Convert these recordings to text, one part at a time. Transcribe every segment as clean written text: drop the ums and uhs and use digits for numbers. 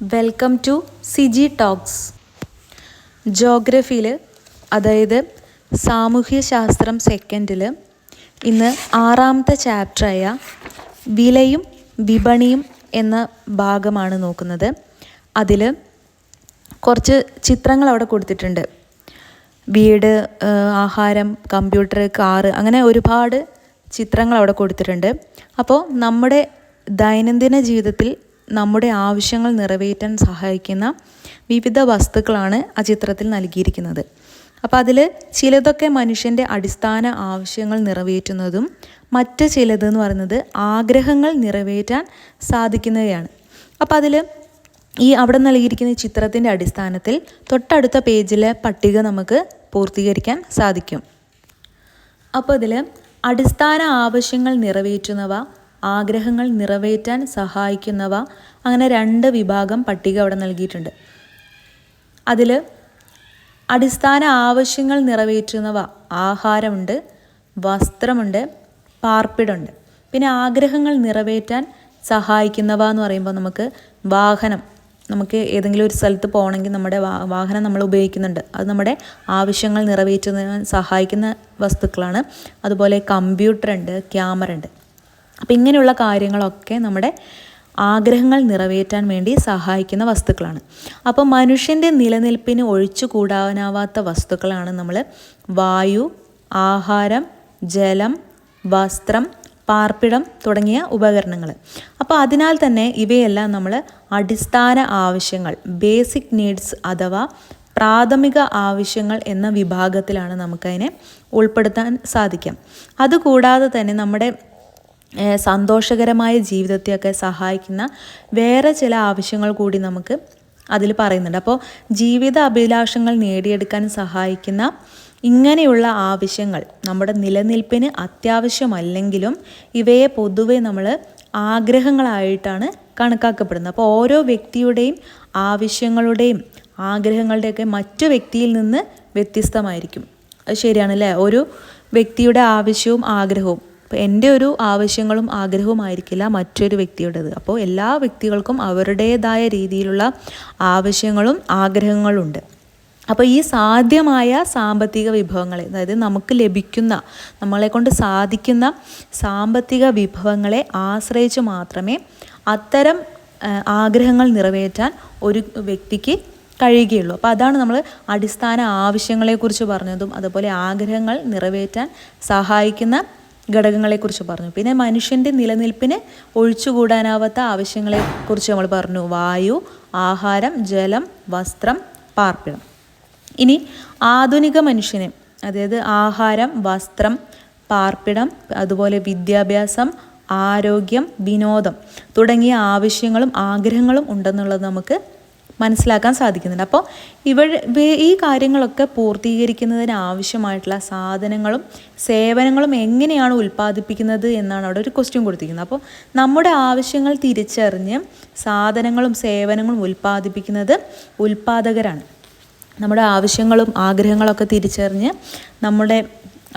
Welcome to CG talks. ജോഗ്രഫിയിൽ, അതായത് സാമൂഹ്യശാസ്ത്രം സെക്കൻഡിൽ ഇന്ന് 6ാമത്തെ ചാപ്റ്ററായ വിലയും വിപണിയും എന്ന ഭാഗമാണ് നോക്കുന്നത്. അതിൽ കുറച്ച് ചിത്രങ്ങൾ അവിടെ കൊടുത്തിട്ടുണ്ട്. വീട്, ആഹാരം, കമ്പ്യൂട്ടർ, കാറ്, അങ്ങനെ ഒരുപാട് ചിത്രങ്ങൾ അവിടെ കൊടുത്തിട്ടുണ്ട്. അപ്പോൾ നമ്മുടെ ദൈനംദിന ജീവിതത്തിൽ നമ്മുടെ ആവശ്യങ്ങൾ നിറവേറ്റാൻ സഹായിക്കുന്ന വിവിധ വസ്തുക്കളാണ് ആ ചിത്രത്തിൽ നൽകിയിരിക്കുന്നത്. അപ്പോൾ അതിൽ ചിലതൊക്കെ മനുഷ്യൻ്റെ അടിസ്ഥാന ആവശ്യങ്ങൾ നിറവേറ്റുന്നതും മറ്റ് ചിലതെന്ന് പറയുന്നത് ആഗ്രഹങ്ങൾ നിറവേറ്റാൻ സാധിക്കുന്നവയാണ്. അപ്പോൾ അതിൽ അവിടെ നൽകിയിരിക്കുന്ന ചിത്രത്തിൻ്റെ അടിസ്ഥാനത്തിൽ തൊട്ടടുത്ത പേജിലെ പട്ടിക നമുക്ക് പൂർത്തീകരിക്കാൻ സാധിക്കും. അപ്പോൾ ഇതിൽ അടിസ്ഥാന ആവശ്യങ്ങൾ നിറവേറ്റുന്നവ, ആഗ്രഹങ്ങൾ നിറവേറ്റാൻ സഹായിക്കുന്നവ, അങ്ങനെ 2 വിഭാഗം പട്ടിക അവിടെ നൽകിയിട്ടുണ്ട്. അതിൽ അടിസ്ഥാന ആവശ്യങ്ങൾ നിറവേറ്റുന്നവ ആഹാരമുണ്ട്, വസ്ത്രമുണ്ട്, പാർപ്പിടമുണ്ട്. പിന്നെ ആഗ്രഹങ്ങൾ നിറവേറ്റാൻ സഹായിക്കുന്നവ എന്ന് പറയുമ്പോൾ നമുക്ക് വാഹനം, നമുക്ക് ഏതെങ്കിലും ഒരു സ്ഥലത്ത് പോകണമെങ്കിൽ നമ്മുടെ വാഹനം നമ്മൾ ഉപയോഗിക്കുന്നുണ്ട്. അത് നമ്മുടെ ആവശ്യങ്ങൾ നിറവേറ്റുന്നതിന് സഹായിക്കുന്ന വസ്തുക്കളാണ്. അതുപോലെ കമ്പ്യൂട്ടർ ഉണ്ട്, ക്യാമറ ഉണ്ട്. അപ്പോൾ ഇങ്ങനെയുള്ള കാര്യങ്ങളൊക്കെ നമ്മുടെ ആഗ്രഹങ്ങൾ നിറവേറ്റാൻ വേണ്ടി സഹായിക്കുന്ന വസ്തുക്കളാണ്. അപ്പോൾ മനുഷ്യൻ്റെ നിലനിൽപ്പിന് ഒഴിച്ചുകൂടാനാവാത്ത വസ്തുക്കളാണ് നമ്മൾ വായു, ആഹാരം, ജലം, വസ്ത്രം, പാർപ്പിടം തുടങ്ങിയ ഉപകരണങ്ങൾ. അപ്പോൾ അതിനാൽ തന്നെ ഇവയെല്ലാം നമ്മൾ അടിസ്ഥാന ആവശ്യങ്ങൾ, ബേസിക് നീഡ്സ് അഥവാ പ്രാഥമിക ആവശ്യങ്ങൾ എന്ന വിഭാഗത്തിലാണ് നമുക്കതിനെ ഉൾപ്പെടുത്താൻ സാധിക്കാം. അതുകൂടാതെ തന്നെ നമ്മുടെ സന്തോഷകരമായ ജീവിതത്തെയൊക്കെ സഹായിക്കുന്ന വേറെ ചില ആവശ്യങ്ങൾ കൂടി നമുക്ക് അതിൽ പറയുന്നുണ്ട്. അപ്പോൾ ജീവിത അഭിലാഷങ്ങൾ നേടിയെടുക്കാൻ സഹായിക്കുന്ന ഇങ്ങനെയുള്ള ആവശ്യങ്ങൾ നമ്മുടെ നിലനിൽപ്പിന് അത്യാവശ്യമല്ലെങ്കിലും ഇവയെ പൊതുവെ നമ്മൾ ആഗ്രഹങ്ങളായിട്ടാണ് കണക്കാക്കപ്പെടുന്നത്. അപ്പോൾ ഓരോ വ്യക്തിയുടെയും ആവശ്യങ്ങളുടെയും ആഗ്രഹങ്ങളുടെയൊക്കെ മറ്റു വ്യക്തിയിൽ നിന്ന് വ്യത്യസ്തമായിരിക്കും. അത് ശരിയാണല്ലേ? ഒരു വ്യക്തിയുടെ ആവശ്യവും ആഗ്രഹവും, അപ്പോൾ എൻ്റെ ഒരു ആവശ്യങ്ങളും ആഗ്രഹവും ആയിരിക്കില്ല മറ്റൊരു വ്യക്തിയുടേത്. അപ്പോൾ എല്ലാ വ്യക്തികൾക്കും അവരുടേതായ രീതിയിലുള്ള ആവശ്യങ്ങളും ആഗ്രഹങ്ങളും ഉണ്ട്. അപ്പോൾ ഈ സാധ്യമായ സാമ്പത്തിക വിഭവങ്ങളെ, അതായത് നമുക്ക് ലഭിക്കുന്ന, നമ്മളെ കൊണ്ട് സാധിക്കുന്ന സാമ്പത്തിക വിഭവങ്ങളെ ആശ്രയിച്ച് മാത്രമേ അത്തരം ആഗ്രഹങ്ങൾ നിറവേറ്റാൻ ഒരു വ്യക്തിക്ക് കഴിയുകയുള്ളൂ. അപ്പോൾ അതാണ് നമ്മൾ അടിസ്ഥാന ആവശ്യങ്ങളെക്കുറിച്ച് പറഞ്ഞതും അതുപോലെ ആഗ്രഹങ്ങൾ നിറവേറ്റാൻ സഹായിക്കുന്ന ഘടകങ്ങളെക്കുറിച്ച് പറഞ്ഞു. പിന്നെ മനുഷ്യൻ്റെ നിലനിൽപ്പിന് ഒഴിച്ചുകൂടാനാവാത്ത ആവശ്യങ്ങളെക്കുറിച്ച് നമ്മൾ പറഞ്ഞു. വായു, ആഹാരം, ജലം, വസ്ത്രം, പാർപ്പിടം. ഇനി ആധുനിക മനുഷ്യന്, അതായത് ആഹാരം, വസ്ത്രം, പാർപ്പിടം, അതുപോലെ വിദ്യാഭ്യാസം, ആരോഗ്യം, വിനോദം തുടങ്ങിയ ആവശ്യങ്ങളും ആഗ്രഹങ്ങളും ഉണ്ടെന്നുള്ളത് നമുക്ക് മനസ്സിലാക്കാൻ സാധിക്കുന്നുണ്ട്. അപ്പോൾ ഈ കാര്യങ്ങളൊക്കെ പൂർത്തീകരിക്കുന്നതിന് ആവശ്യമായിട്ടുള്ള സാധനങ്ങളും സേവനങ്ങളും എങ്ങനെയാണ് ഉൽപ്പാദിപ്പിക്കുന്നത് എന്നാണ് അവിടെ ഒരു ക്വസ്റ്റ്യൻ കൊടുത്തിരിക്കുന്നത്. അപ്പോൾ നമ്മുടെ ആവശ്യങ്ങൾ തിരിച്ചറിഞ്ഞ് സാധനങ്ങളും സേവനങ്ങളും ഉൽപ്പാദിപ്പിക്കുന്നത് ഉൽപ്പാദകരാണ്. നമ്മുടെ ആവശ്യങ്ങളും ആഗ്രഹങ്ങളൊക്കെ തിരിച്ചറിഞ്ഞ്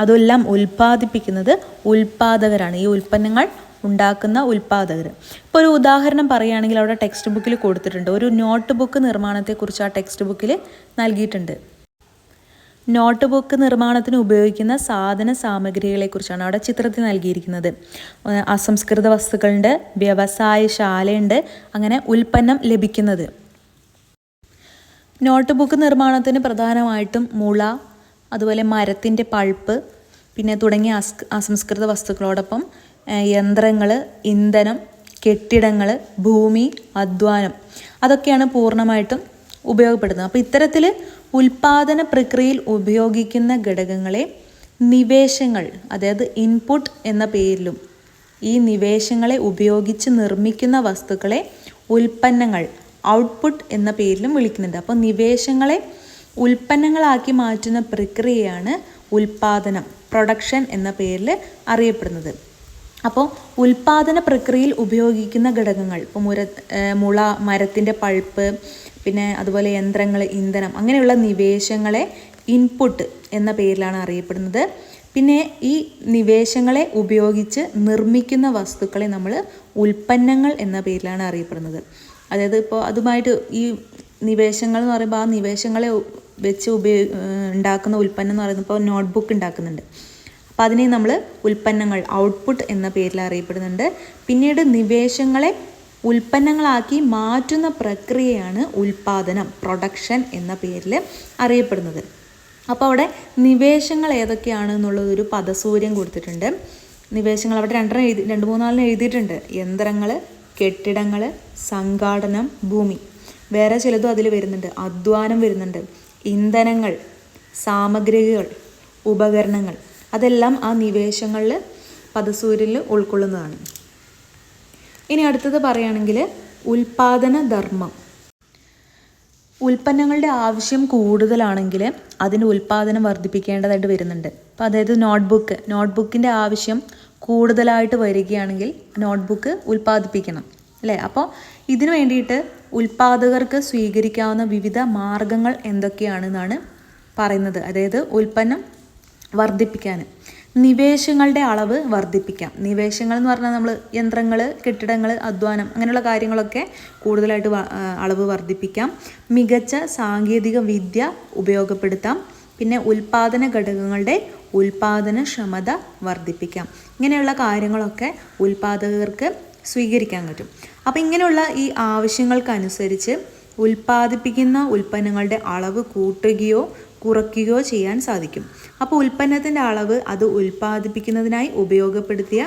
അതെല്ലാം ഉൽപ്പാദിപ്പിക്കുന്നത് ഉൽപ്പാദകരാണ്, ഈ ഉൽപ്പന്നങ്ങൾ ഉണ്ടാക്കുന്ന ഉൽപ്പാദകർ. ഇപ്പോൾ ഒരു ഉദാഹരണം പറയുകയാണെങ്കിൽ അവിടെ ടെക്സ്റ്റ് ബുക്കിൽ കൊടുത്തിട്ടുണ്ട്. ഒരു നോട്ട് ബുക്ക് നിർമ്മാണത്തെക്കുറിച്ച് ആ ടെക്സ്റ്റ് ബുക്കിൽ നൽകിയിട്ടുണ്ട്. നോട്ട് ബുക്ക് നിർമ്മാണത്തിന് ഉപയോഗിക്കുന്ന സാധന സാമഗ്രികളെക്കുറിച്ചാണ് അവിടെ ചിത്രത്തിൽ നൽകിയിരിക്കുന്നത്. അസംസ്കൃത വസ്തുക്കളുണ്ട്, വ്യവസായശാലയുണ്ട്, അങ്ങനെ ഉൽപ്പന്നം ലഭിക്കുന്നത്. നോട്ട് ബുക്ക് നിർമ്മാണത്തിന് പ്രധാനമായിട്ടും മുള, അതുപോലെ മരത്തിൻ്റെ പൾപ്പ്, പിന്നെ തുടങ്ങിയ അസംസ്കൃത വസ്തുക്കളോടൊപ്പം യന്ത്രങ്ങൾ, ഇന്ധനം, കെട്ടിടങ്ങൾ, ഭൂമി, അധ്വാനം, അതൊക്കെയാണ് പൂർണ്ണമായിട്ടും ഉപയോഗപ്പെടുന്നത്. അപ്പോൾ ഇത്തരത്തിൽ ഉൽപ്പാദന പ്രക്രിയയിൽ ഉപയോഗിക്കുന്ന ഘടകങ്ങളെ നിവേശങ്ങൾ, അതായത് ഇൻപുട്ട് എന്ന പേരിലും, ഈ നിവേശങ്ങളെ ഉപയോഗിച്ച് നിർമ്മിക്കുന്ന വസ്തുക്കളെ ഉൽപ്പന്നങ്ങൾ, ഔട്ട്പുട്ട് എന്ന പേരിലും വിളിക്കുന്നുണ്ട്. അപ്പോൾ നിവേശങ്ങളെ ഉൽപ്പന്നങ്ങളാക്കി മാറ്റുന്ന പ്രക്രിയയാണ് ഉൽപ്പാദനം, പ്രൊഡക്ഷൻ എന്ന പേരിൽ അറിയപ്പെടുന്നത്. അപ്പോൾ ഉൽപ്പാദന പ്രക്രിയയിൽ ഉപയോഗിക്കുന്ന ഘടകങ്ങൾ, ഇപ്പോൾ മുള, മരത്തിൻ്റെ പൾപ്പ്, പിന്നെ അതുപോലെ യന്ത്രങ്ങൾ, ഇന്ധനം, അങ്ങനെയുള്ള നിവേശങ്ങളെ ഇൻപുട്ട് എന്ന പേരിലാണ് അറിയപ്പെടുന്നത്. പിന്നെ ഈ നിവേശങ്ങളെ ഉപയോഗിച്ച് നിർമ്മിക്കുന്ന വസ്തുക്കളെ നമ്മൾ ഉൽപ്പന്നങ്ങൾ എന്ന പേരിലാണ് അറിയപ്പെടുന്നത്. അതായത് ഇപ്പോൾ അതുമായിട്ട് ഈ നിവേശങ്ങൾ എന്ന് പറയുമ്പോൾ ആ നിവേശങ്ങളെ വെച്ച് ഉണ്ടാക്കുന്ന ഉൽപ്പന്നം എന്ന് പറയുന്നത് ഇപ്പോൾ നോട്ട്ബുക്ക് ഉണ്ടാക്കുന്നുണ്ട്. അപ്പോൾ അതിനെ നമ്മൾ ഉൽപ്പന്നങ്ങൾ ഔട്ട്പുട്ട് എന്ന പേരിൽ അറിയപ്പെടുന്നുണ്ട്. പിന്നീട് നിവേശങ്ങളെ ഉൽപ്പന്നങ്ങളാക്കി മാറ്റുന്ന പ്രക്രിയയാണ് ഉൽപ്പാദനം, പ്രൊഡക്ഷൻ എന്ന പേരിൽ അറിയപ്പെടുന്നത്. അപ്പോൾ അവിടെ നിവേശങ്ങൾ ഏതൊക്കെയാണ് എന്നുള്ളതൊരു പദസൂര്യൻ കൊടുത്തിട്ടുണ്ട്. നിവേശങ്ങൾ അവിടെ 2-3 എഴുതിയിട്ടുണ്ട്. യന്ത്രങ്ങൾ, കെട്ടിടങ്ങൾ, സംഘാടനം, ഭൂമി. വേറെ ചിലതും അതിൽ വരുന്നുണ്ട്. അധ്വാനം വരുന്നുണ്ട്, ഇന്ധനങ്ങൾ, സാമഗ്രികൾ, ഉപകരണങ്ങൾ. അതെല്ലാം ആ നിവേശങ്ങളിൽ പദസൂര്യനിൽ ഉൾക്കൊള്ളുന്നതാണ്. ഇനി അടുത്തത് പറയുകയാണെങ്കിൽ ഉൽപാദന ധർമ്മം. ഉൽപ്പന്നങ്ങളുടെ ആവശ്യം കൂടുതലാണെങ്കിൽ അതിൻ്റെ ഉൽപ്പാദനം വർദ്ധിപ്പിക്കേണ്ടതായിട്ട് വരുന്നുണ്ട്. അപ്പോൾ അതായത് നോട്ട്ബുക്കിൻ്റെ ആവശ്യം കൂടുതലായിട്ട് വരികയാണെങ്കിൽ നോട്ട്ബുക്ക് ഉൽപ്പാദിപ്പിക്കണം അല്ലേ? അപ്പോൾ ഇതിനു വേണ്ടിയിട്ട് ഉൽപ്പാദകർക്ക് സ്വീകരിക്കാവുന്ന വിവിധ മാർഗങ്ങൾ എന്തൊക്കെയാണെന്നാണ് പറയുന്നത്. അതായത് ഉൽപ്പന്നം വർദ്ധിപ്പിക്കാൻ നിവേശങ്ങളുടെ അളവ് വർദ്ധിപ്പിക്കാം. നിവേശങ്ങൾ എന്ന് പറഞ്ഞാൽ നമ്മൾ യന്ത്രങ്ങൾ, കെട്ടിടങ്ങൾ, അധ്വാനം അങ്ങനെയുള്ള കാര്യങ്ങളൊക്കെ കൂടുതലായിട്ട് അളവ് വർദ്ധിപ്പിക്കാം. മികച്ച സാങ്കേതിക വിദ്യ ഉപയോഗപ്പെടുത്താം. പിന്നെ ഉൽപ്പാദന ഘടകങ്ങളുടെ ഉൽപ്പാദനക്ഷമത വർദ്ധിപ്പിക്കാം. ഇങ്ങനെയുള്ള കാര്യങ്ങളൊക്കെ ഉൽപ്പാദകർക്ക് സ്വീകരിക്കാൻ പറ്റും. അപ്പോൾ ഇങ്ങനെയുള്ള ഈ ആവശ്യങ്ങൾക്കനുസരിച്ച് ഉൽപ്പാദിപ്പിക്കുന്ന ഉൽപ്പന്നങ്ങളുടെ അളവ് കൂട്ടുകയോ കുറയ്ക്കുകയോ ചെയ്യാൻ സാധിക്കും. അപ്പോൾ ഉൽപ്പന്നത്തിൻ്റെ അളവ് അത് ഉൽപ്പാദിപ്പിക്കുന്നതിനായി ഉപയോഗപ്പെടുത്തിയ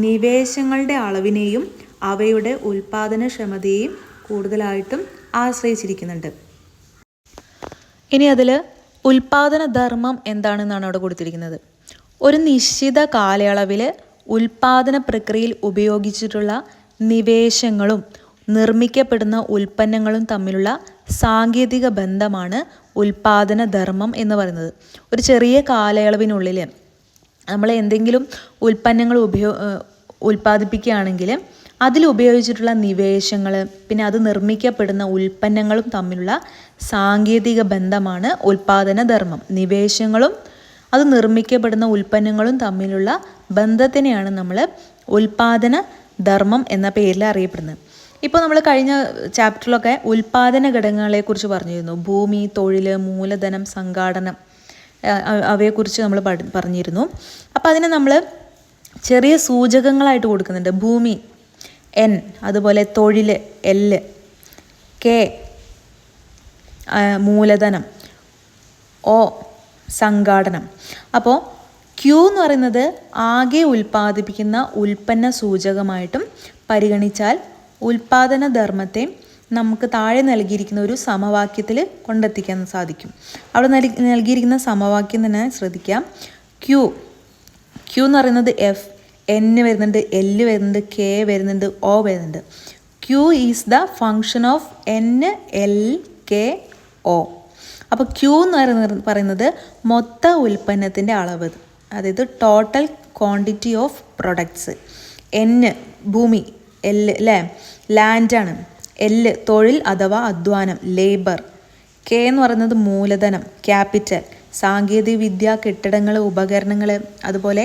നിവേശങ്ങളുടെ അളവിനെയും അവയുടെ ഉൽപ്പാദനക്ഷമതയെയും കൂടുതലായിട്ടും ആശ്രയിച്ചിരിക്കുന്നുണ്ട്. ഇനി അതിൽ ഉൽപ്പാദന ധർമ്മം എന്താണെന്നാണ് അവിടെ കൊടുത്തിരിക്കുന്നത്. ഒരു നിശ്ചിത കാലയളവിൽ ഉൽപ്പാദന പ്രക്രിയയിൽ ഉപയോഗിച്ചിട്ടുള്ള നിവേശങ്ങളും നിർമ്മിക്കപ്പെടുന്ന ഉൽപ്പന്നങ്ങളും തമ്മിലുള്ള സാങ്കേതിക ബന്ധമാണ് ഉൽപ്പാദന ധർമ്മം എന്ന് പറയുന്നത്. ഒരു ചെറിയ കാലയളവിനുള്ളിൽ നമ്മൾ എന്തെങ്കിലും ഉൽപ്പന്നങ്ങൾ ഉൽപ്പാദിപ്പിക്കുകയാണെങ്കിൽ അതിൽ ഉപയോഗിച്ചിട്ടുള്ള നിവേശങ്ങൾ പിന്നെ അത് നിർമ്മിക്കപ്പെടുന്ന ഉൽപ്പന്നങ്ങളും തമ്മിലുള്ള സാങ്കേതിക ബന്ധമാണ് ഉൽപ്പാദന ധർമ്മം. നിവേശങ്ങളും അത് നിർമ്മിക്കപ്പെടുന്ന ഉൽപ്പന്നങ്ങളും തമ്മിലുള്ള ബന്ധത്തിനെയാണ് നമ്മൾ ഉൽപ്പാദന ധർമ്മം എന്ന പേരിൽ അറിയപ്പെടുന്നത്. ഇപ്പോൾ നമ്മൾ കഴിഞ്ഞ ചാപ്റ്ററിലൊക്കെ ഉൽപ്പാദന ഘടകങ്ങളെക്കുറിച്ച് പറഞ്ഞിരുന്നു. ഭൂമി, തൊഴിൽ, മൂലധനം, സംഘാടനം അവയെക്കുറിച്ച് നമ്മൾ പറഞ്ഞിരുന്നു. അപ്പോൾ അതിനെ നമ്മൾ ചെറിയ സൂചകങ്ങളായിട്ട് കൊടുക്കുന്നുണ്ട്. ഭൂമി N, അതുപോലെ തൊഴിൽ L, K മൂലധനം, O സംഘാടനം. അപ്പോൾ Q എന്ന് പറയുന്നത് ആകെ ഉൽപ്പാദിപ്പിക്കുന്ന ഉൽപ്പന്ന സൂചകമായിട്ടും പരിഗണിച്ചാൽ ഉൽപ്പാദന ധർമ്മത്തെ നമുക്ക് താഴെ നൽകിയിരിക്കുന്ന ഒരു സമവാക്യത്തിൽ കൊണ്ടെത്തിക്കാൻ സാധിക്കും. അവിടെ നൽകിയിരിക്കുന്ന സമവാക്യം തന്നെ ശ്രദ്ധിക്കാം. Q എന്ന് പറയുന്നത് F, N വരുന്നുണ്ട്, L വരുന്നുണ്ട്, K വരുന്നുണ്ട്, O വരുന്നുണ്ട്. Q is the function of N, L, K, O. അപ്പോൾ Q എന്ന് പറയുന്നത് മൊത്ത ഉൽപ്പന്നത്തിൻ്റെ അളവ്, അതായത് total quantity of products. N ഭൂമി, L അല്ലേ ലാൻഡാണ്, L തൊഴിൽ അഥവാ അധ്വാനം ലേബർ, K എന്ന് പറയുന്നത് മൂലധനം ക്യാപിറ്റൽ, സാങ്കേതിക വിദ്യ, കെട്ടിടങ്ങൾ, ഉപകരണങ്ങൾ, അതുപോലെ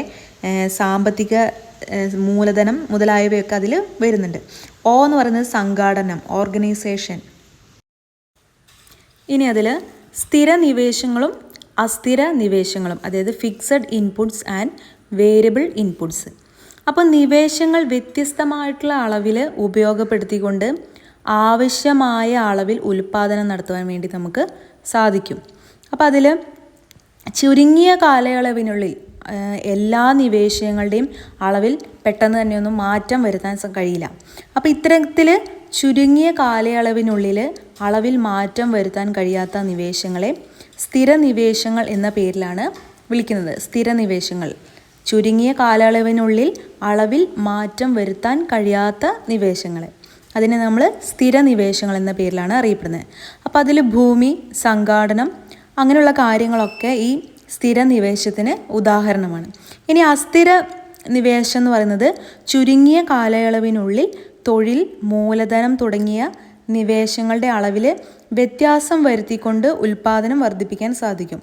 സാമ്പത്തിക മൂലധനം മുതലായവയൊക്കെ അതിൽ വരുന്നുണ്ട്. O എന്ന് പറയുന്നത് സംഘാടനം ഓർഗനൈസേഷൻ. ഇനി അതിൽ സ്ഥിര നിവേശങ്ങളും അസ്ഥിര നിവേശങ്ങളും, അതായത് fixed inputs and variable inputs. അപ്പോൾ നിവേശങ്ങൾ വ്യത്യസ്തമായിട്ടുള്ള അളവിൽ ഉപയോഗപ്പെടുത്തിക്കൊണ്ട് ആവശ്യമായ അളവിൽ ഉൽപ്പാദനം നടത്തുവാൻ വേണ്ടി നമുക്ക് സാധിക്കും. അപ്പോൾ അതിൽ ചുരുങ്ങിയ കാലയളവിനുള്ളിൽ എല്ലാ നിവേശങ്ങളുടെയും അളവിൽ പെട്ടെന്ന് തന്നെയൊന്നും മാറ്റം വരുത്താൻ കഴിയില്ല. അപ്പോൾ ഇത്തരത്തിൽ ചുരുങ്ങിയ കാലയളവിനുള്ളിൽ അളവിൽ മാറ്റം വരുത്താൻ കഴിയാത്ത നിവേശങ്ങളെ സ്ഥിര നിവേശങ്ങൾ എന്ന പേരിലാണ് വിളിക്കുന്നത്. സ്ഥിര നിവേശങ്ങൾ ചുരുങ്ങിയ കാലയളവിനുള്ളിൽ അളവിൽ മാറ്റം വരുത്താൻ കഴിയാത്ത നിവേശങ്ങളെ, അതിനെ നമ്മൾ സ്ഥിര നിവേശങ്ങൾ എന്ന പേരിലാണ് അറിയപ്പെടുന്നത്. അപ്പോൾ അതിൽ ഭൂമി, സംഘാടനം അങ്ങനെയുള്ള കാര്യങ്ങളൊക്കെ ഈ സ്ഥിര നിവേശത്തിന് ഉദാഹരണമാണ്. ഇനി അസ്ഥിര നിവേശം എന്ന് പറയുന്നത് ചുരുങ്ങിയ കാലയളവിനുള്ളിൽ തൊഴിൽ, മൂലധനം തുടങ്ങിയ നിവേശങ്ങളുടെ അളവിൽ വ്യത്യാസം വരുത്തിക്കൊണ്ട് ഉൽപ്പാദനം വർദ്ധിപ്പിക്കാൻ സാധിക്കും.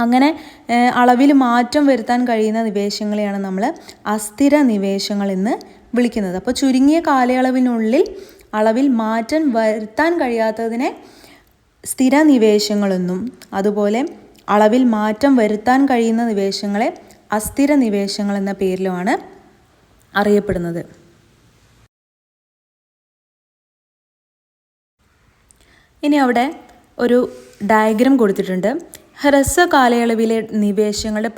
അങ്ങനെ അളവിൽ മാറ്റം വരുത്താൻ കഴിയുന്ന നിവേശങ്ങളെയാണ് നമ്മൾ അസ്ഥിര നിവേശങ്ങൾ എന്ന് വിളിക്കുന്നത്. അപ്പോൾ ചുരുങ്ങിയ കാലയളവിനുള്ളിൽ അളവിൽ മാറ്റം വരുത്താൻ കഴിയാത്തതിനെ സ്ഥിര നിവേശങ്ങളെന്നും അതുപോലെ അളവിൽ മാറ്റം വരുത്താൻ കഴിയുന്ന നിവേശങ്ങളെ അസ്ഥിര നിവേശങ്ങൾ എന്ന പേരിലുമാണ് അറിയപ്പെടുന്നത്. ഇനി അവിടെ ഒരു ഡയഗ്രം കൊടുത്തിട്ടുണ്ട്. ഹ്രസ്വ കാലയളവിലെ നിവേശങ്ങളുടെ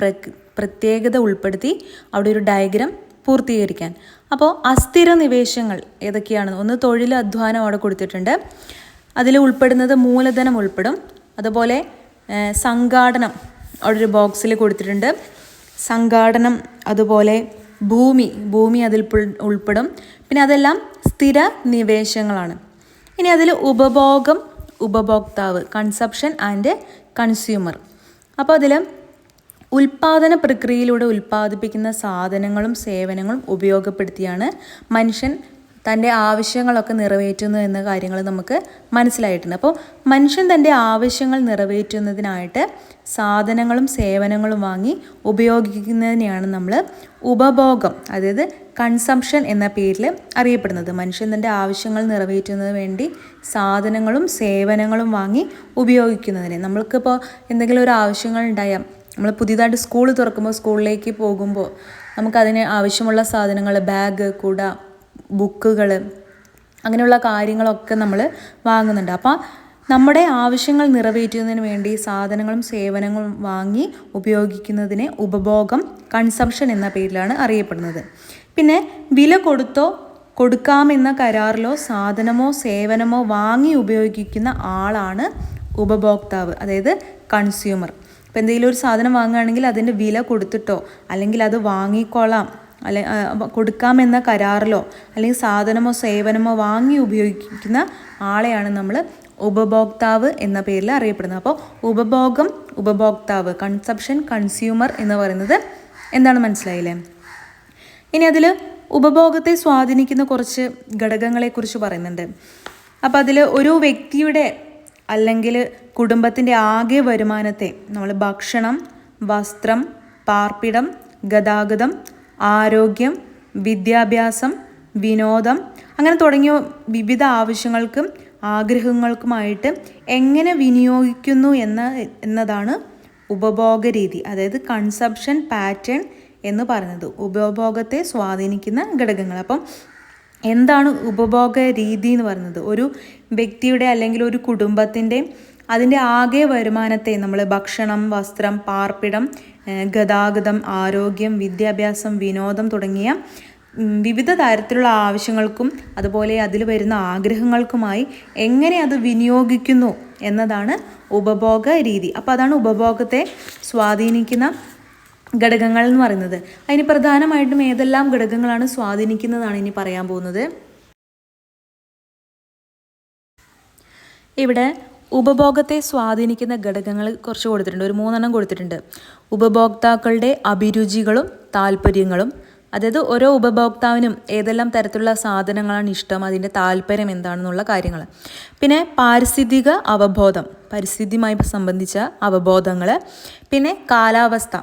പ്രത്യേകത ഉൾപ്പെടുത്തി അവിടെ ഒരു ഡയഗ്രം പൂർത്തീകരിക്കാൻ. അപ്പോൾ അസ്ഥിര നിവേശങ്ങൾ ഏതൊക്കെയാണ്? ഒന്ന് തൊഴിൽ അധ്വാനം അവിടെ കൊടുത്തിട്ടുണ്ട്. അതിൽ ഉൾപ്പെടുന്നത് മൂലധനം ഉൾപ്പെടും. അതുപോലെ സംഘാടനം അവിടെ ഒരു ബോക്സിൽ കൊടുത്തിട്ടുണ്ട്. സംഘാടനം, അതുപോലെ ഭൂമി അതിൽ ഉൾപ്പെടും. പിന്നെ അതെല്ലാം സ്ഥിര നിവേശങ്ങളാണ്. ഇനി അതിൽ ഉപഭോക്താവ്, കൺസപ്ഷൻ ആൻഡ് കൺസ്യൂമർ. അപ്പോൾ അതിൽ ഉൽപ്പാദന പ്രക്രിയയിലൂടെ ഉൽപ്പാദിപ്പിക്കുന്ന സാധനങ്ങളും സേവനങ്ങളും ഉപയോഗപ്പെടുത്തിയാണ് മനുഷ്യൻ തൻ്റെ ആവശ്യങ്ങളൊക്കെ നിറവേറ്റുന്നു എന്ന കാര്യങ്ങൾ നമുക്ക് മനസ്സിലായിട്ടുണ്ട്. അപ്പോൾ മനുഷ്യൻ തൻ്റെ ആവശ്യങ്ങൾ നിറവേറ്റുന്നതിനായിട്ട് സാധനങ്ങളും സേവനങ്ങളും വാങ്ങി ഉപയോഗിക്കുന്നതിനെയാണ് നമ്മൾ ഉപഭോഗം, അതായത് കൺസംഷൻ എന്ന പേരിൽ അറിയപ്പെടുന്നത്. മനുഷ്യൻ തൻ്റെ ആവശ്യങ്ങൾ നിറവേറ്റുന്നതിന് വേണ്ടി സാധനങ്ങളും സേവനങ്ങളും വാങ്ങി ഉപയോഗിക്കുന്നതിന്. നമ്മൾക്കിപ്പോൾ എന്തെങ്കിലും ഒരു ആവശ്യങ്ങൾ ഉണ്ടായാൽ, നമ്മൾ പുതിയതായിട്ട് സ്കൂൾ തുറക്കുമ്പോൾ സ്കൂളിലേക്ക് പോകുമ്പോൾ നമുക്കതിന് ആവശ്യമുള്ള സാധനങ്ങൾ, ബാഗ്, കുട, ബുക്കുകൾ, അങ്ങനെയുള്ള കാര്യങ്ങളൊക്കെ നമ്മൾ വാങ്ങുന്നുണ്ട്. അപ്പോൾ നമ്മുടെ ആവശ്യങ്ങൾ നിറവേറ്റുന്നതിന് വേണ്ടി സാധനങ്ങളും സേവനങ്ങളും വാങ്ങി ഉപയോഗിക്കുന്നതിനെ ഉപഭോഗം, കൺസംഷൻ എന്ന പേരിലാണ് അറിയപ്പെടുന്നത്. പിന്നെ വില കൊടുത്തോ കൊടുക്കാമെന്ന കരാറിലോ സാധനമോ സേവനമോ വാങ്ങി ഉപയോഗിക്കുന്ന ആളാണ് ഉപഭോക്താവ്, അതായത് കൺസ്യൂമർ. ഇപ്പോൾ എന്തെങ്കിലും ഒരു സാധനം വാങ്ങുകയാണെങ്കിൽ അതിൻ്റെ വില കൊടുത്തിട്ടോ അല്ലെങ്കിൽ അത് വാങ്ങിക്കൊള്ളാം കൊടുക്കാമെന്ന കരാറിലോ അല്ലെങ്കിൽ സാധനമോ സേവനമോ വാങ്ങി ഉപയോഗിക്കുന്ന ആളെയാണ് നമ്മൾ ഉപഭോക്താവ് എന്ന പേരിൽ അറിയപ്പെടുന്നത്. അപ്പോൾ ഉപഭോഗം, ഉപഭോക്താവ്, കൺസപ്ഷൻ, കൺസ്യൂമർ എന്ന് പറയുന്നത് എന്താണ് മനസ്സിലായില്ലേ? ഇനി അതിൽ ഉപഭോഗത്തെ സ്വാധീനിക്കുന്ന കുറച്ച് ഘടകങ്ങളെക്കുറിച്ച് പറയുന്നുണ്ട്. അപ്പോൾ അതിൽ ഒരു വ്യക്തിയുടെ അല്ലെങ്കിൽ കുടുംബത്തിൻ്റെ ആകെ വരുമാനത്തെ നമ്മൾ ഭക്ഷണം, വസ്ത്രം, പാർപ്പിടം, ഗതാഗതം, ആരോഗ്യം, വിദ്യാഭ്യാസം, വിനോദം, അങ്ങനെ തുടങ്ങിയ വിവിധ ആവശ്യങ്ങൾക്കും ആഗ്രഹങ്ങൾക്കുമായിട്ട് എങ്ങനെ വിനിയോഗിക്കുന്നു എന്നതാണ് ഉപഭോഗ രീതി, അതായത് കൺസപ്ഷൻ പാറ്റേൺ എന്ന് പറയുന്നത്. ഉപഭോഗത്തെ സ്വാധീനിക്കുന്ന ഘടകങ്ങൾ. അപ്പം എന്താണ് ഉപഭോഗ രീതി എന്ന് പറയുന്നത്? ഒരു വ്യക്തിയുടെ അല്ലെങ്കിൽ ഒരു കുടുംബത്തിൻ്റെ അതിൻ്റെ ആകെ വരുമാനത്തെ നമ്മൾ ഭക്ഷണം, വസ്ത്രം, പാർപ്പിടം, ഗതാഗതം, ആരോഗ്യം, വിദ്യാഭ്യാസം, വിനോദം തുടങ്ങിയ വിവിധ തരത്തിലുള്ള ആവശ്യങ്ങൾക്കും അതുപോലെ അതിൽ വരുന്ന ആഗ്രഹങ്ങൾക്കുമായി എങ്ങനെ അത് വിനിയോഗിക്കുന്നു എന്നതാണ് ഉപഭോഗ രീതി. അപ്പോൾ അതാണ് ഉപഭോഗത്തെ സ്വാധീനിക്കുന്ന ഘടകങ്ങൾ എന്ന് പറയുന്നത്. അതിന് പ്രധാനമായിട്ടും ഏതെല്ലാം ഘടകങ്ങളാണ് സ്വാധീനിക്കുന്നതാണ് ഇനി പറയാൻ പോകുന്നത്. ഇവിടെ ഉപഭോഗത്തെ സ്വാധീനിക്കുന്ന ഘടകങ്ങൾ കുറച്ച് കൊടുത്തിട്ടുണ്ട്, ഒരു 3 കൊടുത്തിട്ടുണ്ട്. ഉപഭോക്താക്കളുടെ അഭിരുചികളും താല്പര്യങ്ങളും, അതായത് ഓരോ ഉപഭോക്താവിനും ഏതെല്ലാം തരത്തിലുള്ള സാധനങ്ങളാണ് ഇഷ്ടം, അതിൻ്റെ താല്പര്യം എന്താണെന്നുള്ള കാര്യങ്ങൾ. പിന്നെ പാരിസ്ഥിതിക അവബോധം, പരിസ്ഥിതിയുമായി സംബന്ധിച്ച അവബോധങ്ങൾ. പിന്നെ കാലാവസ്ഥ.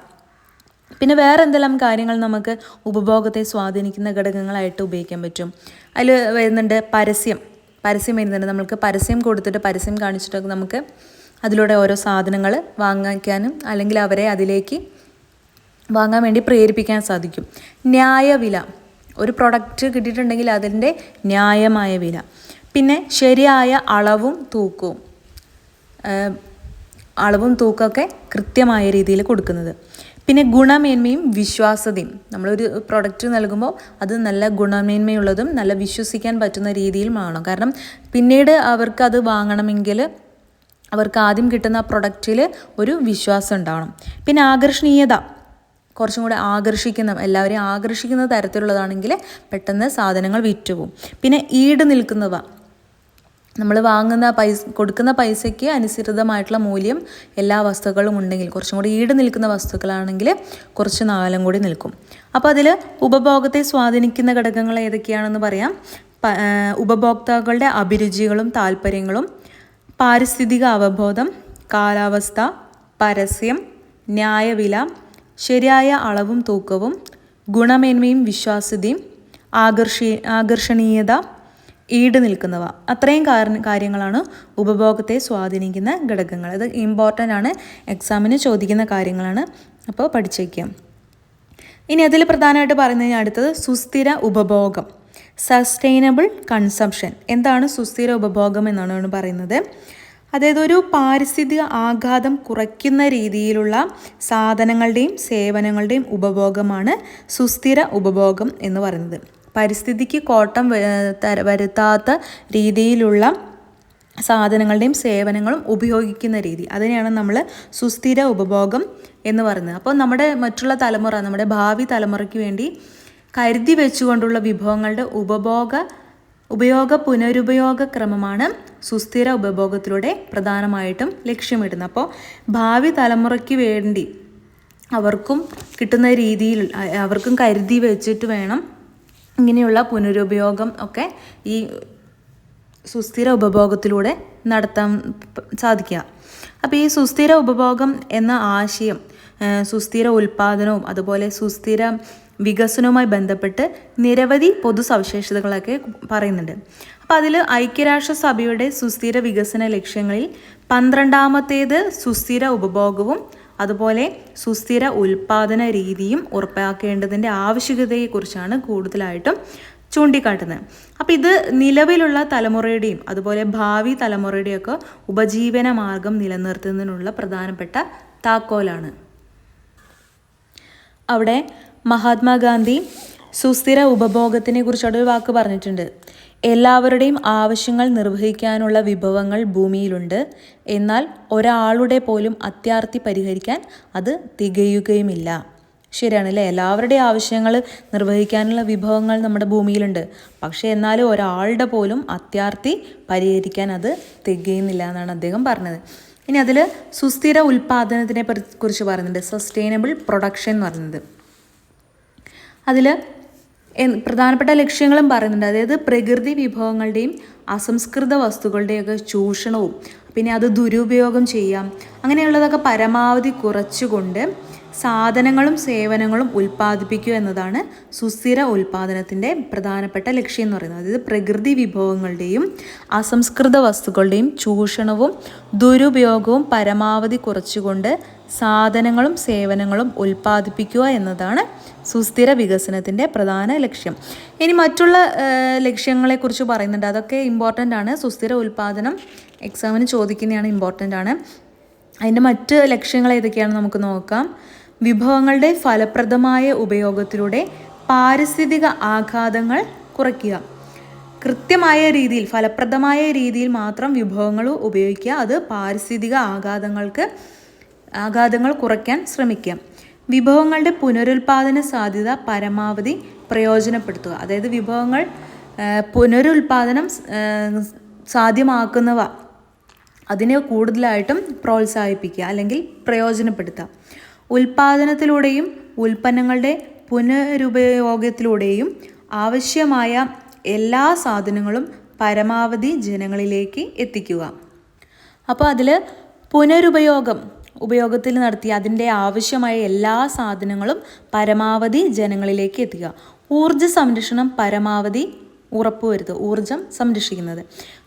പിന്നെ വേറെ എന്തെല്ലാം കാര്യങ്ങൾ നമുക്ക് ഉപഭോഗത്തെ സ്വാധീനിക്കുന്ന ഘടകങ്ങളായിട്ട് ഉപയോഗിക്കാൻ പറ്റും? അതിൽ വരുന്നുണ്ട് പരസ്യം വരുന്നുണ്ട്. നമ്മൾക്ക് പരസ്യം കൊടുത്തിട്ട് പരസ്യം കാണിച്ചിട്ടൊക്കെ നമുക്ക് അതിലൂടെ ഓരോ സാധനങ്ങൾ വാങ്ങിക്കാനും അല്ലെങ്കിൽ അവരെ അതിലേക്ക് വാങ്ങാൻ വേണ്ടി പ്രേരിപ്പിക്കാൻ സാധിക്കും. ന്യായവില, ഒരു പ്രൊഡക്റ്റ് കിട്ടിയിട്ടുണ്ടെങ്കിൽ അതിൻ്റെ ന്യായമായ വില. പിന്നെ ശരിയായ അളവും തൂക്കമൊക്കെ കൃത്യമായ രീതിയിൽ കൊടുക്കുന്നത്. പിന്നെ ഗുണമേന്മയും വിശ്വാസ്യതയും, നമ്മളൊരു പ്രൊഡക്റ്റ് നൽകുമ്പോൾ അത് നല്ല ഗുണമേന്മയുള്ളതും നല്ല വിശ്വസിക്കാൻ പറ്റുന്ന രീതിയിൽ വേണം. കാരണം പിന്നീട് അവർക്ക് അത് വാങ്ങണമെങ്കിൽ അവർക്ക് ആദ്യം കിട്ടുന്ന പ്രൊഡക്റ്റിൽ ഒരു വിശ്വാസം ഉണ്ടാവണം. പിന്നെ ആകർഷണീയത, കുറച്ചും കൂടെ എല്ലാവരെയും ആകർഷിക്കുന്ന തരത്തിലുള്ളതാണെങ്കിൽ പെട്ടെന്ന് സാധനങ്ങൾ വിറ്റുപോകും. പിന്നെ ഈട് നിൽക്കുന്നവ, നമ്മൾ കൊടുക്കുന്ന പൈസയ്ക്ക് അനുസൃതമായിട്ടുള്ള മൂല്യം എല്ലാ വസ്തുക്കളും ഉണ്ടെങ്കിൽ, കുറച്ചും കൂടി ഈട് നിൽക്കുന്ന വസ്തുക്കളാണെങ്കിൽ കുറച്ച് നാളും കൂടി നിൽക്കും. അപ്പോൾ അതിൽ ഉപഭോഗത്തെ സ്വാധീനിക്കുന്ന ഘടകങ്ങൾ ഏതൊക്കെയാണെന്ന് പറയാം. ഉപഭോക്താക്കളുടെ അഭിരുചികളും താല്പര്യങ്ങളും, പാരിസ്ഥിതിക അവബോധം, കാലാവസ്ഥ, പരസ്യം, ന്യായവില, ശരിയായ അളവും തൂക്കവും, ഗുണമേന്മയും വിശ്വാസ്യതയും, ആകർഷണീയത, ഈട് നിൽക്കുന്നവ. അത്രയും കാര്യങ്ങളാണ് ഉപഭോഗത്തെ സ്വാധീനിക്കുന്ന ഘടകങ്ങൾ. ഇത് ഇമ്പോർട്ടൻ്റ് ആണ്, എക്സാമിന് ചോദിക്കുന്ന കാര്യങ്ങളാണ്, അപ്പോൾ പഠിച്ചേക്കാം. ഇനി അതിൽ പ്രധാനമായിട്ട് പറയുന്നത് അടുത്തത് സുസ്ഥിര ഉപഭോഗം, സസ്റ്റൈനബിൾ കൺസംഷൻ. എന്താണ് സുസ്ഥിര ഉപഭോഗം എന്നാണ് പറയുന്നത്. അതായത് ഒരു പാരിസ്ഥിതിക ആഘാതം കുറയ്ക്കുന്ന രീതിയിലുള്ള സാധനങ്ങളുടെയും സേവനങ്ങളുടെയും ഉപഭോഗമാണ് സുസ്ഥിര ഉപഭോഗം എന്ന് പറയുന്നത്. പരിസ്ഥിതിക്ക് കോട്ടം വരുത്താത്ത രീതിയിലുള്ള സാധനങ്ങളുടെയും സേവനങ്ങളും ഉപയോഗിക്കുന്ന രീതി, അതിനെയാണ് നമ്മൾ സുസ്ഥിര ഉപഭോഗം എന്ന് പറയുന്നത്. അപ്പോൾ നമ്മുടെ മറ്റുള്ള തലമുറ, നമ്മുടെ ഭാവി തലമുറയ്ക്ക് വേണ്ടി കരുതി വെച്ചുകൊണ്ടുള്ള വിഭവങ്ങളുടെ ഉപയോഗ പുനരുപയോഗ ക്രമമാണ് സുസ്ഥിര ഉപഭോഗത്തിലൂടെ പ്രധാനമായിട്ടും ലക്ഷ്യമിടുന്നത്. അപ്പോൾ ഭാവി തലമുറയ്ക്ക് വേണ്ടി അവർക്കും കിട്ടുന്ന രീതിയിൽ അവർക്കും കരുതി വെച്ചിട്ട് വേണം ഇങ്ങനെയുള്ള പുനരുപയോഗം ഒക്കെ ഈ സുസ്ഥിര ഉപഭോഗത്തിലൂടെ നടത്താൻ സാധിക്കുക. അപ്പോൾ ഈ സുസ്ഥിര ഉപഭോഗം എന്ന ആശയം സുസ്ഥിര ഉൽപ്പാദനവും അതുപോലെ സുസ്ഥിര വികസനവുമായി ബന്ധപ്പെട്ട് നിരവധി പൊതു സവിശേഷതകളൊക്കെ പറയുന്നുണ്ട്. അപ്പോൾ അതിൽ ഐക്യരാഷ്ട്രസഭയുടെ സുസ്ഥിര വികസന ലക്ഷ്യങ്ങളിൽ 12ാമത്തേത് സുസ്ഥിര ഉപഭോഗവും അതുപോലെ സുസ്ഥിര ഉൽപ്പാദന രീതിയും ഉറപ്പാക്കേണ്ടതിൻ്റെ ആവശ്യകതയെക്കുറിച്ചാണ് കൂടുതലായിട്ടും ചൂണ്ടിക്കാട്ടുന്നത്. അപ്പോൾ ഇത് നിലവിലുള്ള തലമുറയുടെയും അതുപോലെ ഭാവി തലമുറയുടെയൊക്കെ ഉപജീവന മാർഗം നിലനിർത്തുന്നതിനുള്ള പ്രധാനപ്പെട്ട താക്കോലാണ്. അവിടെ മഹാത്മാഗാന്ധി സുസ്ഥിര ഉപഭോഗത്തിനെ കുറിച്ചൊരു വാക്ക് പറഞ്ഞിട്ടുണ്ട്. എല്ലാവരുടെയും ആവശ്യങ്ങൾ നിർവഹിക്കാനുള്ള വിഭവങ്ങൾ ഭൂമിയിലുണ്ട്, എന്നാൽ ഒരാളുടെ പോലും അത്യാർത്തി പരിഹരിക്കാൻ അത് തികയുകയുമില്ല. ശരിയാണല്ലേ, എല്ലാവരുടെയും ആവശ്യങ്ങൾ നിർവഹിക്കാനുള്ള വിഭവങ്ങൾ നമ്മുടെ ഭൂമിയിലുണ്ട്, പക്ഷേ എന്നാലും ഒരാളുടെ പോലും അത്യാർത്തി പരിഹരിക്കാൻ അത് തികയുന്നില്ല എന്നാണ് അദ്ദേഹം പറഞ്ഞത്. ഇനി അതിൽ സുസ്ഥിര ഉൽപ്പാദനത്തിനെ കുറിച്ച് പറയുന്നുണ്ട്, സസ്റ്റൈനബിൾ പ്രൊഡക്ഷൻ എന്ന് പറയുന്നത്. അതിൽ പ്രധാനപ്പെട്ട ലക്ഷ്യങ്ങളും പറയുന്നുണ്ട്. അതായത് പ്രകൃതി വിഭവങ്ങളുടെയും അസംസ്കൃത വസ്തുക്കളുടെയൊക്കെ ചൂഷണവും പിന്നെ അത് ദുരുപയോഗം ചെയ്യാം, അങ്ങനെയുള്ളതൊക്കെ പരമാവധി കുറച്ചുകൊണ്ട് സാധനങ്ങളും സേവനങ്ങളും ഉൽപ്പാദിപ്പിക്കുക എന്നതാണ് സുസ്ഥിര ഉൽപ്പാദനത്തിൻ്റെ പ്രധാനപ്പെട്ട ലക്ഷ്യം എന്ന് പറയുന്നത്. അതായത് പ്രകൃതി വിഭവങ്ങളുടെയും അസംസ്കൃത വസ്തുക്കളുടെയും ചൂഷണവും ദുരുപയോഗവും പരമാവധി കുറച്ചുകൊണ്ട് സാധനങ്ങളും സേവനങ്ങളും ഉൽപ്പാദിപ്പിക്കുക എന്നതാണ് സുസ്ഥിര വികസനത്തിൻ്റെ പ്രധാന ലക്ഷ്യം. ഇനി മറ്റുള്ള ലക്ഷ്യങ്ങളെക്കുറിച്ച് പറയുന്നുണ്ട്, അതൊക്കെ ഇമ്പോർട്ടൻ്റ് ആണ്. സുസ്ഥിര ഉൽപ്പാദനം എക്സാമിന് ചോദിക്കുന്നതാണ്, ഇമ്പോർട്ടൻ്റ് ആണ്. അതിൻ്റെ മറ്റ് ലക്ഷ്യങ്ങൾ ഏതൊക്കെയാണെന്ന് നമുക്ക് നോക്കാം. വിഭവങ്ങളുടെ ഫലപ്രദമായ ഉപയോഗത്തിലൂടെ പാരിസ്ഥിതിക ആഘാതങ്ങൾ കുറയ്ക്കുക. കൃത്യമായ രീതിയിൽ ഫലപ്രദമായ രീതിയിൽ മാത്രം വിഭവങ്ങൾ ഉപയോഗിക്കുക, അത് പാരിസ്ഥിതിക ആഘാതങ്ങൾ കുറയ്ക്കാൻ ശ്രമിക്കുക. വിഭവങ്ങളുടെ പുനരുൽപാദന സാധ്യത പരമാവധി പ്രയോജനപ്പെടുത്തുക. അതായത് വിഭവങ്ങൾ പുനരുൽപാദനം സാധ്യമാക്കുന്നവ അതിനെ കൂടുതലായിട്ടും പ്രോത്സാഹിപ്പിക്കുക അല്ലെങ്കിൽ പ്രയോജനപ്പെടുത്തുക. ഉൽപാദനത്തിലൂടെയും ഉൽപ്പന്നങ്ങളുടെ പുനരുപയോഗത്തിലൂടെയും ആവശ്യമായ എല്ലാ സാധനങ്ങളും പരമാവധി ജനങ്ങളിലേക്ക് എത്തിക്കുക. അപ്പോൾ അതിൽ ഉപയോഗത്തിൽ നടത്തി അതിൻ്റെ ആവശ്യമായ എല്ലാ സാധനങ്ങളും പരമാവധി ജനങ്ങളിലേക്ക് എത്തിക്കുക. ഊർജ്ജ സംരക്ഷണം പരമാവധി ഉറപ്പുവരുത്തുക, ഊർജം സംരക്ഷിക്കുന്നത്.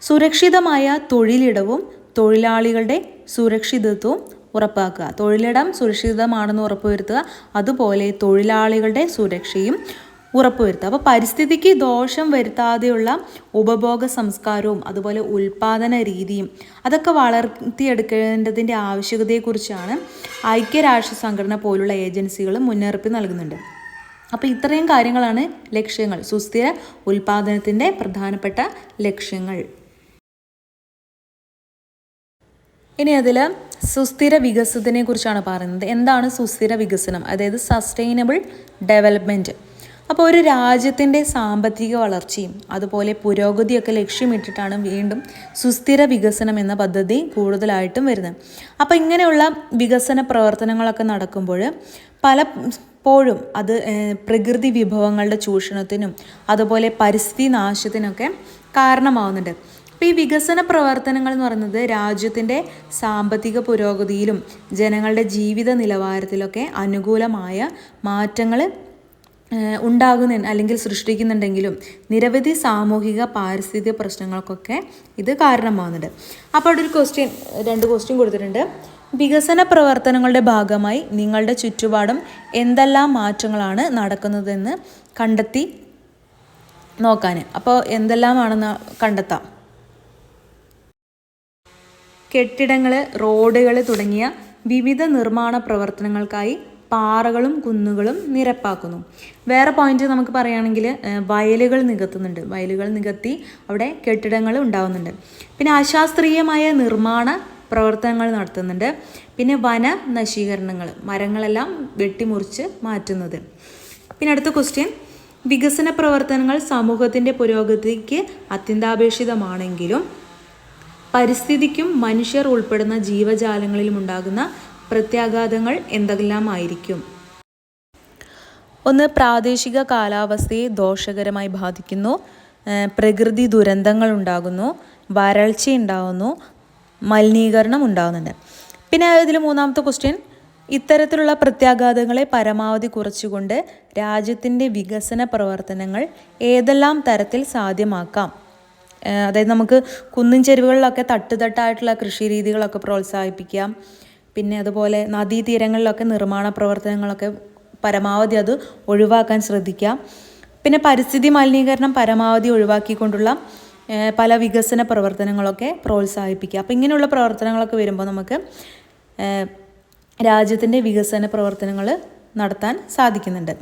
സുരക്ഷിതമായ തൊഴിലിടവും തൊഴിലാളികളുടെ സുരക്ഷിതത്വവും ഉറപ്പാക്കുക. തൊഴിലിടം സുരക്ഷിതമാണെന്ന് ഉറപ്പുവരുത്തുക, അതുപോലെ തൊഴിലാളികളുടെ സുരക്ഷയും ഉറപ്പുവരുത്തുക. അപ്പോൾ പരിസ്ഥിതിക്ക് ദോഷം വരുത്താതെയുള്ള ഉപഭോഗ സംസ്കാരവും അതുപോലെ ഉൽപാദന രീതിയും അതൊക്കെ വളർത്തിയെടുക്കേണ്ടതിൻ്റെ ആവശ്യകതയെക്കുറിച്ചാണ് ഐക്യരാഷ്ട്ര സംഘടന പോലുള്ള ഏജൻസികൾ മുന്നറിയിപ്പ് നൽകുന്നുണ്ട്. അപ്പോൾ ഇത്രയും കാര്യങ്ങളാണ് ലക്ഷ്യങ്ങൾ, സുസ്ഥിര ഉൽപാദനത്തിൻ്റെ പ്രധാനപ്പെട്ട ലക്ഷ്യങ്ങൾ. ഇനി അതിൽ സുസ്ഥിര വികസനത്തിനെ കുറിച്ചാണ് പറയുന്നത്. എന്താണ് സുസ്ഥിര വികസനം? അതായത് സസ്റ്റൈനബിൾ ഡെവലപ്മെൻറ്റ്. അപ്പോൾ ഒരു രാജ്യത്തിൻ്റെ സാമ്പത്തിക വളർച്ചയും അതുപോലെ പുരോഗതിയൊക്കെ ലക്ഷ്യമിട്ടിട്ടാണ് വീണ്ടും സുസ്ഥിര വികസനം എന്ന പദ്ധതി കൂടുതലായിട്ടും വരുന്നത്. അപ്പോൾ ഇങ്ങനെയുള്ള വികസന പ്രവർത്തനങ്ങളൊക്കെ നടക്കുമ്പോൾ പലപ്പോഴും അത് പ്രകൃതി വിഭവങ്ങളുടെ ചൂഷണത്തിനും അതുപോലെ പരിസ്ഥിതി നാശത്തിനൊക്കെ കാരണമാവുന്നുണ്ട്. അപ്പോൾ ഈ വികസന പ്രവർത്തനങ്ങൾ എന്ന് പറയുന്നത് രാജ്യത്തിൻ്റെ സാമ്പത്തിക പുരോഗതിയിലും ജനങ്ങളുടെ ജീവിത നിലവാരത്തിലൊക്കെ അനുകൂലമായ മാറ്റങ്ങൾ ഉണ്ടാകുന്ന അല്ലെങ്കിൽ സൃഷ്ടിക്കുന്നുണ്ടെങ്കിലും നിരവധി സാമൂഹിക പാരിസ്ഥിതിക പ്രശ്നങ്ങൾക്കൊക്കെ ഇത് കാരണമാകുന്നുണ്ട്. അപ്പോൾ അവിടെ ഒരു രണ്ട് ക്വസ്റ്റ്യൻ കൊടുത്തിട്ടുണ്ട്. വികസന പ്രവർത്തനങ്ങളുടെ ഭാഗമായി നിങ്ങളുടെ ചുറ്റുപാടും എന്തെല്ലാം മാറ്റങ്ങളാണ് നടക്കുന്നതെന്ന് കണ്ടെത്തി നോക്കാൻ. അപ്പോൾ എന്തെല്ലാമാണെന്ന് കണ്ടെത്താം. കെട്ടിടങ്ങൾ, റോഡുകൾ തുടങ്ങിയ വിവിധ നിർമ്മാണ പ്രവർത്തനങ്ങൾക്കായി പാറകളും കുന്നുകളും നിരപ്പാക്കുന്നു. വേറെ പോയിന്റ് നമുക്ക് പറയുകയാണെങ്കിൽ വയലുകൾ നികത്തുന്നുണ്ട്. വയലുകൾ നികത്തി അവിടെ കെട്ടിടങ്ങൾ ഉണ്ടാകുന്നുണ്ട്. പിന്നെ അശാസ്ത്രീയമായ നിർമ്മാണ പ്രവർത്തനങ്ങൾ നടത്തുന്നുണ്ട്. പിന്നെ വന നശീകരണങ്ങൾ, മരങ്ങളെല്ലാം വെട്ടിമുറിച്ച് മാറ്റുന്നത്. പിന്നെ അടുത്ത ക്വസ്റ്റ്യൻ, വികസന പ്രവർത്തനങ്ങൾ സമൂഹത്തിൻ്റെ പുരോഗതിക്ക് അത്യന്താപേക്ഷിതമാണെങ്കിലും പരിസ്ഥിതിക്കും മനുഷ്യർ ഉൾപ്പെടുന്ന ജീവജാലങ്ങളിലും ഉണ്ടാകുന്ന പ്രത്യാഘാതങ്ങൾ എന്തെല്ലാമായിരിക്കും? ഒന്ന്, പ്രാദേശിക കാലാവസ്ഥയെ ദോഷകരമായി ബാധിക്കുന്നു. പ്രകൃതി ദുരന്തങ്ങൾ ഉണ്ടാകുന്നു. വരൾച്ച ഉണ്ടാകുന്നു. മലിനീകരണം ഉണ്ടാകുന്നുണ്ട്. പിന്നെ ഇതിൽ മൂന്നാമത്തെ ക്വസ്റ്റ്യൻ, ഇത്തരത്തിലുള്ള പ്രത്യാഘാതങ്ങളെ പരമാവധി കുറച്ചുകൊണ്ട് രാജ്യത്തിൻ്റെ വികസന പ്രവർത്തനങ്ങൾ ഏതെല്ലാം തരത്തിൽ സാധ്യമാക്കാം? അതായത് നമുക്ക് കുന്നിൻ ചെരുവുകളിലൊക്കെ തട്ടുതട്ടായിട്ടുള്ള കൃഷി രീതികളൊക്കെ പ്രോത്സാഹിപ്പിക്കാം. പിന്നെ അതുപോലെ നദീതീരങ്ങളിലൊക്കെ നിർമ്മാണ പ്രവർത്തനങ്ങളൊക്കെ പരമാവധി അത് ഒഴിവാക്കാൻ ശ്രദ്ധിക്കാം. പിന്നെ പരിസ്ഥിതി മലിനീകരണം പരമാവധി ഒഴിവാക്കിക്കൊണ്ടുള്ള പല വികസന പ്രവർത്തനങ്ങളൊക്കെ പ്രോത്സാഹിപ്പിക്കുക. അപ്പോൾ ഇങ്ങനെയുള്ള പ്രവർത്തനങ്ങളൊക്കെ വരുമ്പോൾ നമുക്ക് രാജ്യത്തിൻ്റെ വികസന പ്രവർത്തനങ്ങൾ നടത്താൻ സാധിക്കുന്നുണ്ട്.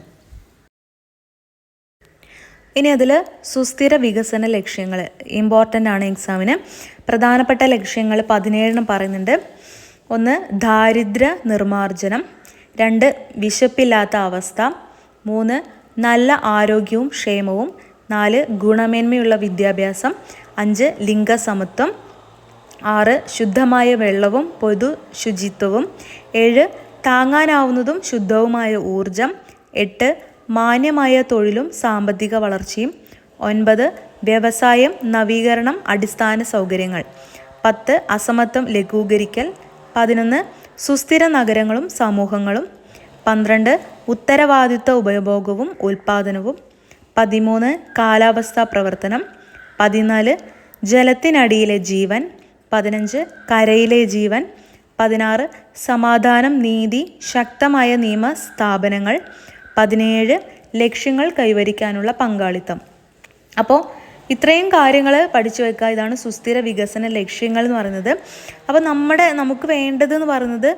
ഇനി അതിൽ സുസ്ഥിര വികസന ലക്ഷ്യങ്ങൾ ഇമ്പോർട്ടൻ്റ് ആണ് എക്സാമിന്. പ്രധാനപ്പെട്ട ലക്ഷ്യങ്ങൾ 17 പറയുന്നുണ്ട്. 1, ദാരിദ്ര്യ നിർമ്മാർജ്ജനം. 2, വിശപ്പില്ലാത്ത അവസ്ഥ. 3, നല്ല ആരോഗ്യവും ക്ഷേമവും. 4, ഗുണമേന്മയുള്ള വിദ്യാഭ്യാസം. 5, ലിംഗസമത്വം. 6, ശുദ്ധമായ വെള്ളവും പൊതു ശുചിത്വവും. 7, താങ്ങാനാവുന്നതും ശുദ്ധവുമായ ഊർജം. 8, മാന്യമായ തൊഴിലും സാമ്പത്തിക വളർച്ചയും. 9, വ്യവസായം, നവീകരണം, അടിസ്ഥാന സൗകര്യങ്ങൾ. 10, അസമത്വം ലഘൂകരിക്കൽ. 11, സുസ്ഥിര നഗരങ്ങളും സമൂഹങ്ങളും. 12, ഉത്തരവാദിത്വ ഉപഭോഗവും ഉൽപ്പാദനവും. 13, കാലാവസ്ഥാ പ്രവർത്തനം. 14, ജലത്തിനടിയിലെ ജീവൻ. 15, കരയിലെ ജീവൻ. 16, സമാധാനം, നീതി, ശക്തമായ നിയമ സ്ഥാപനങ്ങൾ. 17, ലക്ഷ്യങ്ങൾ കൈവരിക്കാനുള്ള പങ്കാളിത്തം. അപ്പോൾ ഇത്രയും കാര്യങ്ങൾ പഠിച്ചു വെക്കുക. ഇതാണ് സുസ്ഥിര വികസന ലക്ഷ്യങ്ങൾ എന്ന് പറയുന്നത്. അപ്പോൾ നമുക്ക് വേണ്ടതെന്ന് പറയുന്നത്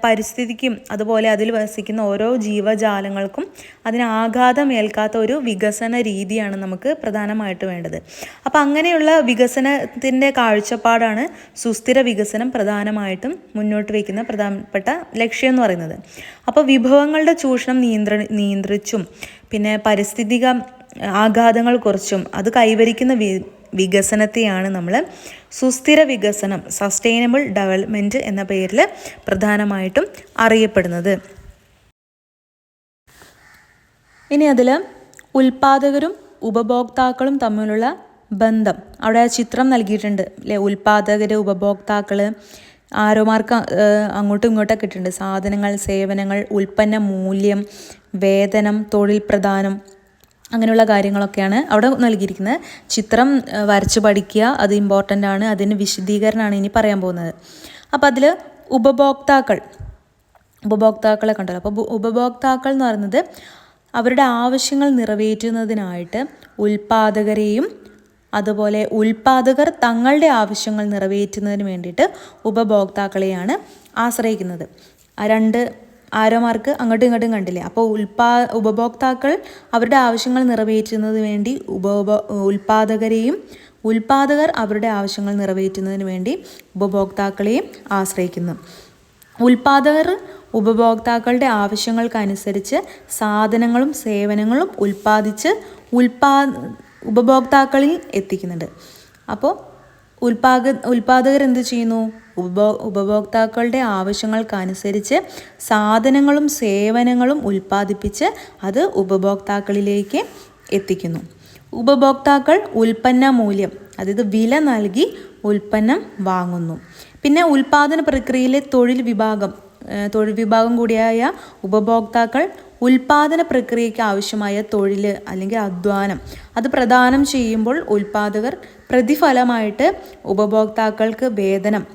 പരിസ്ഥിതിക്കും അതുപോലെ അതിൽ വസിക്കുന്ന ഓരോ ജീവജാലങ്ങൾക്കും അതിന് ആഘാതമേൽക്കാത്ത ഒരു വികസന രീതിയാണ് നമുക്ക് പ്രധാനമായിട്ട് വേണ്ടത്. അപ്പോൾ അങ്ങനെയുള്ള വികസനത്തിൻ്റെ കാഴ്ചപ്പാടാണ് സുസ്ഥിര വികസനം പ്രധാനമായിട്ടും മുന്നോട്ട് വയ്ക്കുന്ന പ്രധാനപ്പെട്ട ലക്ഷ്യം എന്ന് പറയുന്നത്. അപ്പോൾ വിഭവങ്ങളുടെ ചൂഷണം നിയന്ത്രിച്ചും പിന്നെ പരിസ്ഥിതിക ആഘാതങ്ങൾ കുറച്ചും അത് കൈവരിക്കുന്ന വികസനത്തെയാണ് നമ്മൾ സുസ്ഥിര വികസനം, സസ്റ്റൈനബിൾ ഡെവലപ്മെൻറ്റ് എന്ന പേരിൽ പ്രധാനമായിട്ടും അറിയപ്പെടുന്നത്. ഇനി അതിൽ ഉൽപ്പാദകരും ഉപഭോക്താക്കളും തമ്മിലുള്ള ബന്ധം അവിടെ ചിത്രം നൽകിയിട്ടുണ്ട് അല്ലേ. ഉൽപ്പാദകർ, ഉപഭോക്താക്കൾ, ആരോമാർക്ക് അങ്ങോട്ടും ഇങ്ങോട്ടൊക്കെ ഇട്ടിട്ടുണ്ട്. സാധനങ്ങൾ, സേവനങ്ങൾ, ഉൽപ്പന്ന മൂല്യം, വേതനം, തൊഴിൽ പ്രദാനം, അങ്ങനെയുള്ള കാര്യങ്ങളൊക്കെയാണ് അവിടെ നൽകിയിരിക്കുന്നത്. ചിത്രം വരച്ച് പഠിക്കുക, അത് ഇമ്പോർട്ടൻ്റ് ആണ്. അതിന് വിശദീകരണമാണ് ഇനി പറയാൻ പോകുന്നത്. അപ്പോൾ അതിൽ ഉപഭോക്താക്കളെ കണ്ടല്ലോ. അപ്പോൾ ഉപഭോക്താക്കൾ എന്ന് പറയുന്നത് അവരുടെ ആവശ്യങ്ങൾ നിറവേറ്റുന്നതിനായിട്ട് ഉൽപ്പാദകരെയും അതുപോലെ ഉൽപ്പാദകർ തങ്ങളുടെ ആവശ്യങ്ങൾ നിറവേറ്റുന്നതിന് വേണ്ടിയിട്ട് ഉപഭോക്താക്കളെയാണ് ആശ്രയിക്കുന്നത്. ആ രണ്ട് ആരോമാർക്ക് അങ്ങോട്ടും ഇങ്ങോട്ടും കണ്ടില്ലേ. അപ്പോൾ ഉപഭോക്താക്കൾ അവരുടെ ആവശ്യങ്ങൾ നിറവേറ്റുന്നതിന് വേണ്ടി ഉൽപ്പാദകരെയും ഉൽപ്പാദകർ അവരുടെ ആവശ്യങ്ങൾ നിറവേറ്റുന്നതിന് വേണ്ടി ഉപഭോക്താക്കളെയും ആശ്രയിക്കുന്നു. ഉൽപ്പാദകർ ഉപഭോക്താക്കളുടെ ആവശ്യങ്ങൾക്കനുസരിച്ച് സാധനങ്ങളും സേവനങ്ങളും ഉൽപ്പാദിച്ച് ഉപഭോക്താക്കളിൽ എത്തിക്കുന്നുണ്ട്. അപ്പോൾ ഉൽപ്പാദകർ എന്ത് ചെയ്യുന്നു? ഉപഭോക്താക്കളുടെ ആവശ്യങ്ങൾക്കനുസരിച്ച് സാധനങ്ങളും സേവനങ്ങളും ഉൽപ്പാദിപ്പിച്ച് അത് ഉപഭോക്താക്കളിലേക്ക് എത്തിക്കുന്നു. ഉപഭോക്താക്കൾ ഉൽപ്പന്ന മൂല്യം, അതായത് വില നൽകി ഉൽപ്പന്നം വാങ്ങുന്നു. പിന്നെ ഉൽപ്പാദന പ്രക്രിയയിലെ തൊഴിൽ വിഭാഗം കൂടിയായ ഉപഭോക്താക്കൾ ഉൽപാദന പ്രക്രിയയ്ക്ക് ആവശ്യമായ തൊഴിൽ അല്ലെങ്കിൽ അധ്വാനം അത് പ്രദാനം ചെയ്യുമ്പോൾ ഉൽപാദകർ പ്രതിഫലമായിട്ട് ഉപഭോക്താക്കൾക്ക് വേതനം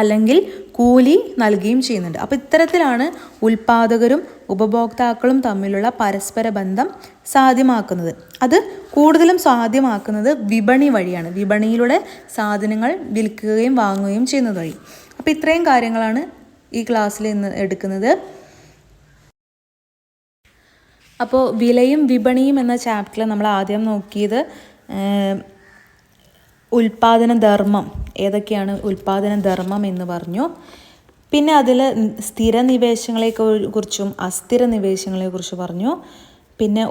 അല്ലെങ്കിൽ കൂലി നൽകുകയും ചെയ്യുന്നുണ്ട്. അപ്പോൾ ഇത്തരത്തിലാണ് ഉൽപാദകരും ഉപഭോക്താക്കളും തമ്മിലുള്ള പരസ്പര ബന്ധം സാധ്യമാക്കുന്നത്. അത് കൂടുതലും സാധ്യമാക്കുന്നത് വിപണി വഴിയാണ്. വിപണിയിലൂടെ സാധനങ്ങൾ വിൽക്കുകയും വാങ്ങുകയും ചെയ്യുന്നത് വഴി. അപ്പോൾ ഇത്രയും കാര്യങ്ങളാണ് ഈ ക്ലാസ്സിൽ ഇന്ന് എടുക്കുന്നത്. അപ്പോൾ വിലയും വിപണിയും എന്ന ചാപ്റ്ററിൽ നമ്മൾ ആദ്യം നോക്കിയത് ഉൽപാദന ധർമ്മം ഏതൊക്കെയാണ് ഉൽപാദന ധർമ്മം എന്ന് പറഞ്ഞു. പിന്നെ അതിൽ സ്ഥിര നിവേശങ്ങളെക്കുറിച്ചും അസ്ഥിര നിവേശങ്ങളെക്കുറിച്ച് പറഞ്ഞു. പിന്നെ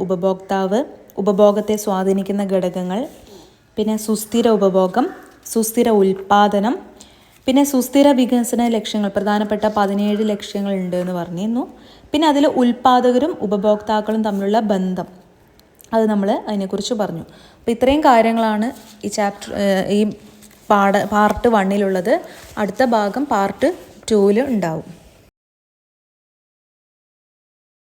ഉപഭോക്താവ്, ഉപഭോഗത്തെ സ്വാധീനിക്കുന്ന ഘടകങ്ങൾ, പിന്നെ സുസ്ഥിര ഉപഭോഗം, സുസ്ഥിര ഉൽപാദനം, പിന്നെ സുസ്ഥിര വികസന ലക്ഷ്യങ്ങൾ, പ്രധാനപ്പെട്ട 17 ലക്ഷ്യങ്ങളുണ്ട് എന്ന് പറഞ്ഞിരുന്നു. പിന്നെ അതിൽ ഉൽപാദകരും ഉപഭോക്താക്കളും തമ്മിലുള്ള ബന്ധം അത് നമ്മൾ അതിനെക്കുറിച്ച് പറഞ്ഞു. അപ്പോൾ ഇത്രയും കാര്യങ്ങളാണ് ഈ പാർട്ട് 1 അടുത്ത ഭാഗം പാർട്ട് 2 ഉണ്ടാവും.